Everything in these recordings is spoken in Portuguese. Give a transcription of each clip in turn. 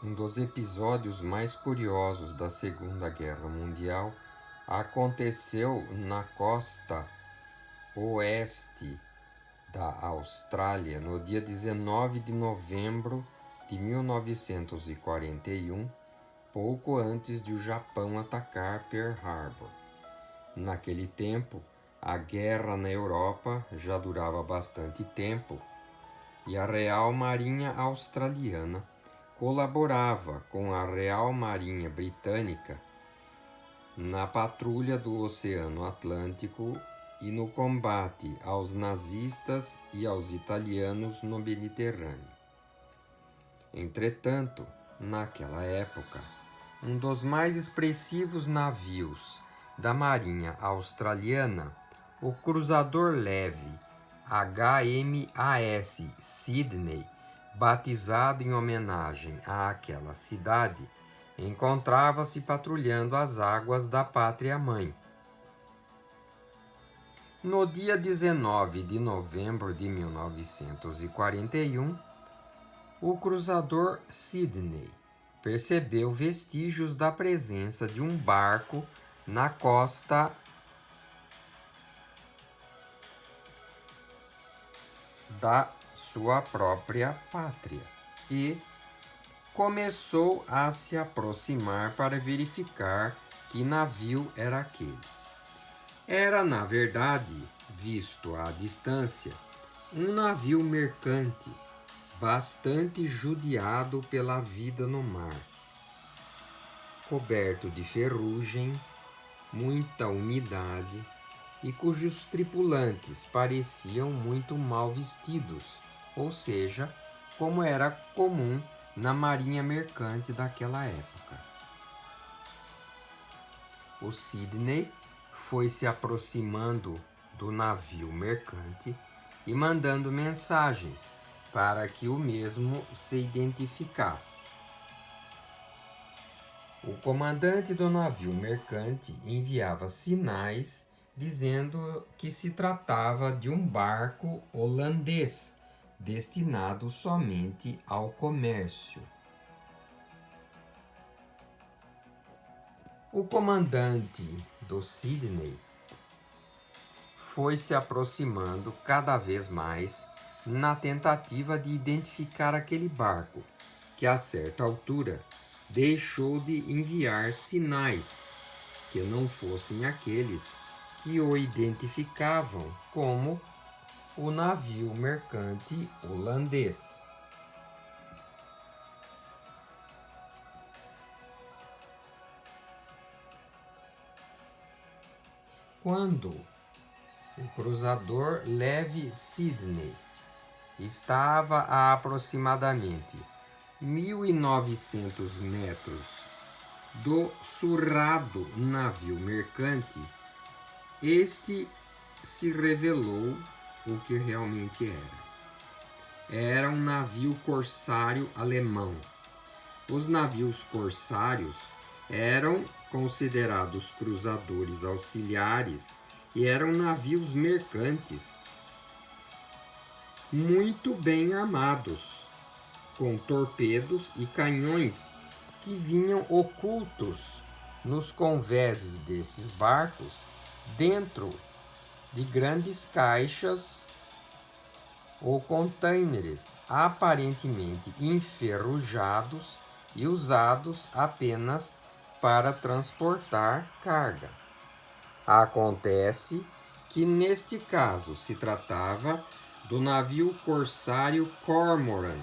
Um dos episódios mais curiosos da Segunda Guerra Mundial aconteceu na costa oeste da Austrália no dia 19 de novembro de 1941, pouco antes de o Japão atacar Pearl Harbor. Naquele tempo, a guerra na Europa já durava bastante tempo e a Real Marinha Australiana colaborava com a Real Marinha Britânica na patrulha do Oceano Atlântico e no combate aos nazistas e aos italianos no Mediterrâneo. Entretanto, naquela época, um dos mais expressivos navios da Marinha Australiana, o cruzador leve HMAS Sydney, batizado em homenagem àquela cidade, encontrava-se patrulhando as águas da Pátria-Mãe. No dia 19 de novembro de 1941, o cruzador Sydney percebeu vestígios da presença de um barco na costa da sua própria pátria e começou a se aproximar para verificar que navio era aquele. Era, na verdade, visto à distância, um navio mercante, bastante judiado pela vida no mar, coberto de ferrugem, muita umidade e cujos tripulantes pareciam muito mal vestidos, ou seja, como era comum na marinha mercante daquela época. O Sydney foi se aproximando do navio mercante e mandando mensagens para que o mesmo se identificasse. O comandante do navio mercante enviava sinais dizendo que se tratava de um barco holandês destinado somente ao comércio. O comandante do Sydney foi se aproximando cada vez mais na tentativa de identificar aquele barco, que a certa altura deixou de enviar sinais que não fossem aqueles que o identificavam como o navio mercante holandês. Quando o cruzador leve Sydney estava a aproximadamente 1.900 metros do surrado navio mercante, este se revelou o que realmente era. Era um navio corsário alemão. Os navios corsários eram considerados cruzadores auxiliares e eram navios mercantes muito bem armados, com torpedos e canhões que vinham ocultos nos convéses desses barcos dentro de grandes caixas ou containers aparentemente enferrujados e usados apenas para transportar carga. Acontece que neste caso se tratava do navio corsário Cormoran,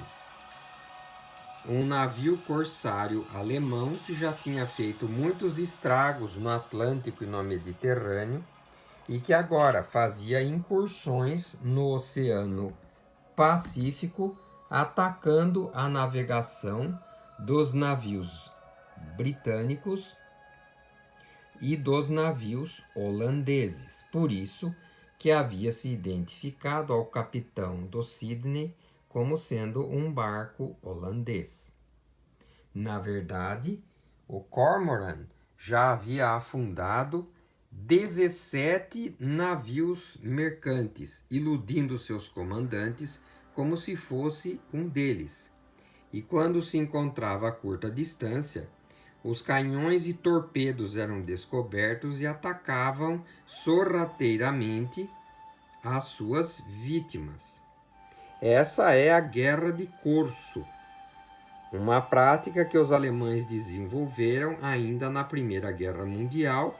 um navio corsário alemão que já tinha feito muitos estragos no Atlântico e no Mediterrâneo e que agora fazia incursões no Oceano Pacífico, atacando a navegação dos navios britânicos e dos navios holandeses. Por isso que havia se identificado ao capitão do Sydney como sendo um barco holandês. Na verdade, o Cormoran já havia afundado 17 navios mercantes, iludindo seus comandantes como se fosse um deles. e quando se encontrava a curta distância, os canhões e torpedos eram descobertos e atacavam sorrateiramente as suas vítimas. Essa é a Guerra de Corso, uma prática que os alemães desenvolveram ainda na Primeira Guerra Mundial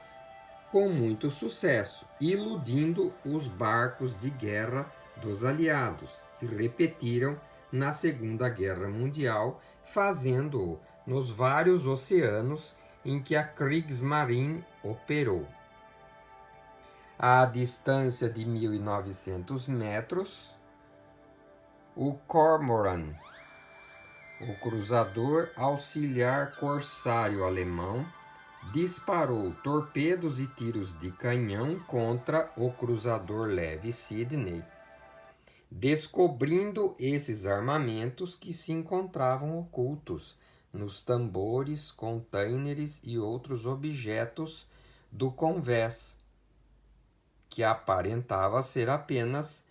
com muito sucesso, iludindo os barcos de guerra dos aliados, e repetiram na Segunda Guerra Mundial, fazendo-o nos vários oceanos em que a Kriegsmarine operou. À distância de 1.900 metros, o Cormoran, o cruzador auxiliar corsário alemão, disparou torpedos e tiros de canhão contra o cruzador leve Sydney, descobrindo esses armamentos que se encontravam ocultos nos tambores, contêineres e outros objetos do convés, que aparentava ser apenas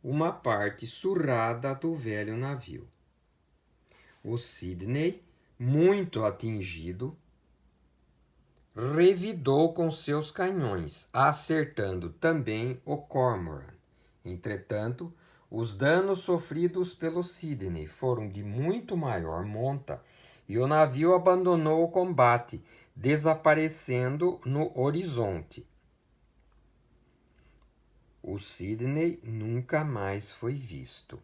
uma parte surrada do velho navio. O Sydney, muito atingido, revidou com seus canhões, acertando também o Cormoran. Entretanto, os danos sofridos pelo Sydney foram de muito maior monta e o navio abandonou o combate, desaparecendo no horizonte. O Sydney nunca mais foi visto.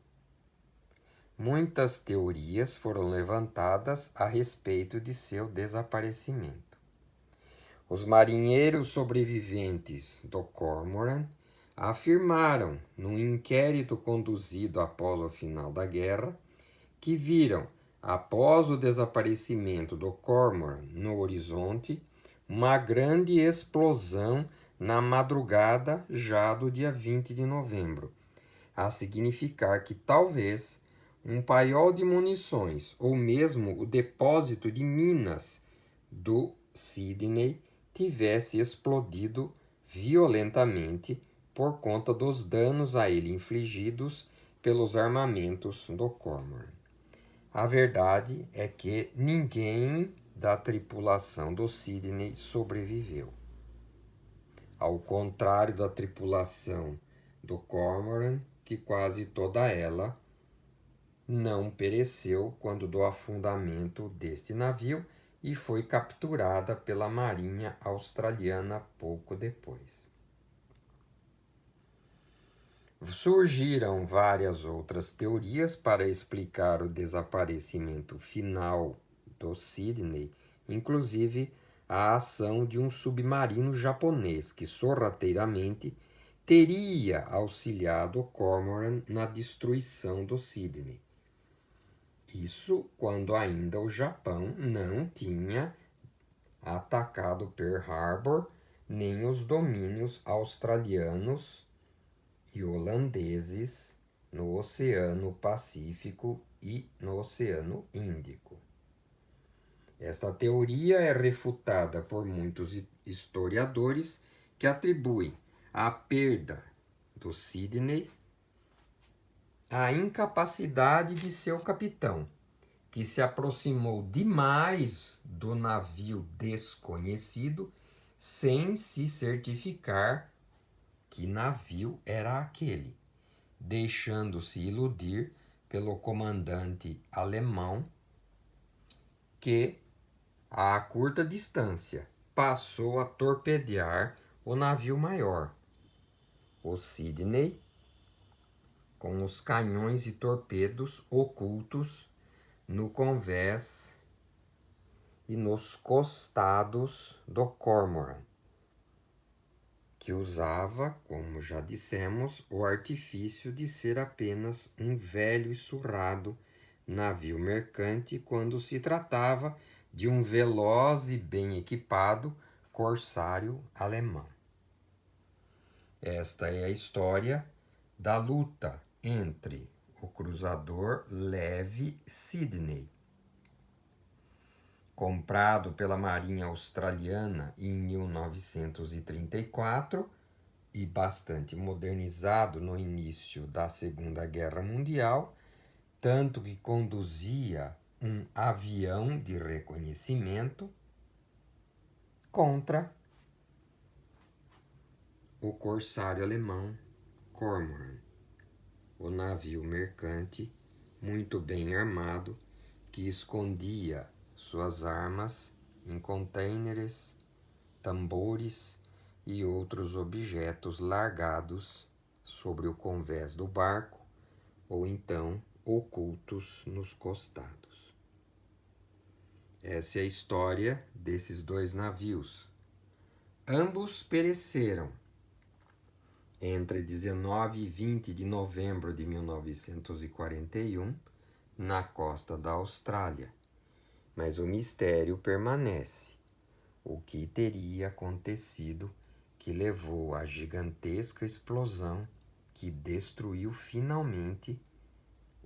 Muitas teorias foram levantadas a respeito de seu desaparecimento. Os marinheiros sobreviventes do Cormoran afirmaram, num inquérito conduzido após o final da guerra, que viram, após o desaparecimento do Cormoran no horizonte, uma grande explosão na madrugada já do dia 20 de novembro, a significar que talvez um paiol de munições ou mesmo o depósito de minas do Sydney tivesse explodido violentamente por conta dos danos a ele infligidos pelos armamentos do Cormoran. A verdade é que ninguém da tripulação do Sydney sobreviveu. Ao contrário da tripulação do Cormoran, que quase toda ela não pereceu quando do afundamento deste navio e foi capturada pela Marinha Australiana pouco depois. Surgiram várias outras teorias para explicar o desaparecimento final do Sydney, inclusive a ação de um submarino japonês que sorrateiramente teria auxiliado o Cormoran na destruição do Sydney. Isso quando ainda o Japão não tinha atacado Pearl Harbor, nem os domínios australianos e holandeses no Oceano Pacífico e no Oceano Índico. Esta teoria é refutada por muitos historiadores que atribuem a perda do Sydney à incapacidade de seu capitão, que se aproximou demais do navio desconhecido sem se certificar que navio era aquele, deixando-se iludir pelo comandante alemão que, a curta distância, passou a torpedear o navio maior, o Sydney, com os canhões e torpedos ocultos no convés e nos costados do Cormoran, que usava, como já dissemos, o artifício de ser apenas um velho e surrado navio mercante quando se tratava de um veloz e bem equipado corsário alemão. Esta é a história da luta entre o cruzador leve Sydney, comprado pela Marinha Australiana em 1934 e bastante modernizado no início da Segunda Guerra Mundial, tanto que conduzia um avião de reconhecimento contra o corsário alemão Cormoran, o navio mercante muito bem armado que escondia suas armas em contêineres, tambores e outros objetos largados sobre o convés do barco ou então ocultos nos costados. Essa é a história desses dois navios. Ambos pereceram entre 19 e 20 de novembro de 1941 na costa da Austrália, mas o mistério permanece. O que teria acontecido que levou à gigantesca explosão que destruiu finalmente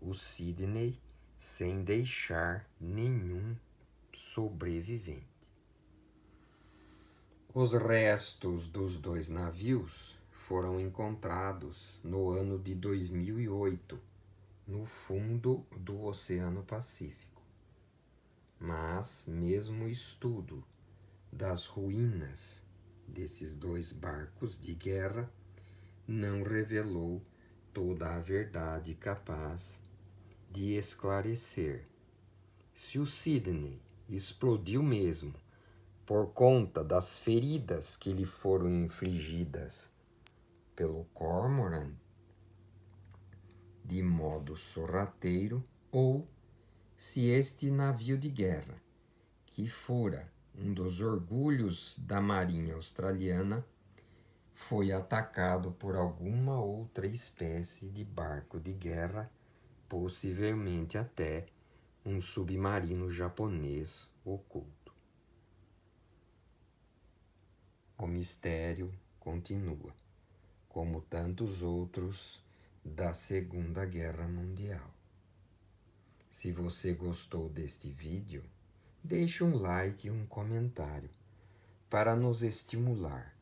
o Sydney sem deixar nenhum sobrevivente. Os restos dos dois navios foram encontrados no ano de 2008, no fundo do Oceano Pacífico. Mas mesmo o estudo das ruínas desses dois barcos de guerra não revelou toda a verdade capaz de esclarecer se o Sydney explodiu mesmo por conta das feridas que lhe foram infligidas pelo Cormoran de modo sorrateiro, ou se este navio de guerra, que fora um dos orgulhos da Marinha Australiana, foi atacado por alguma outra espécie de barco de guerra, possivelmente até um submarino japonês oculto. O mistério continua, como tantos outros da Segunda Guerra Mundial. Se você gostou deste vídeo, deixe um like e um comentário para nos estimular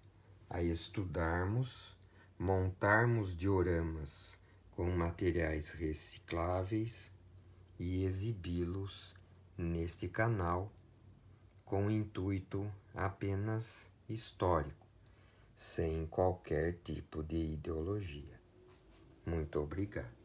a estudarmos, montarmos dioramas com materiais recicláveis e exibi-los neste canal com intuito apenas histórico, sem qualquer tipo de ideologia. Muito obrigado.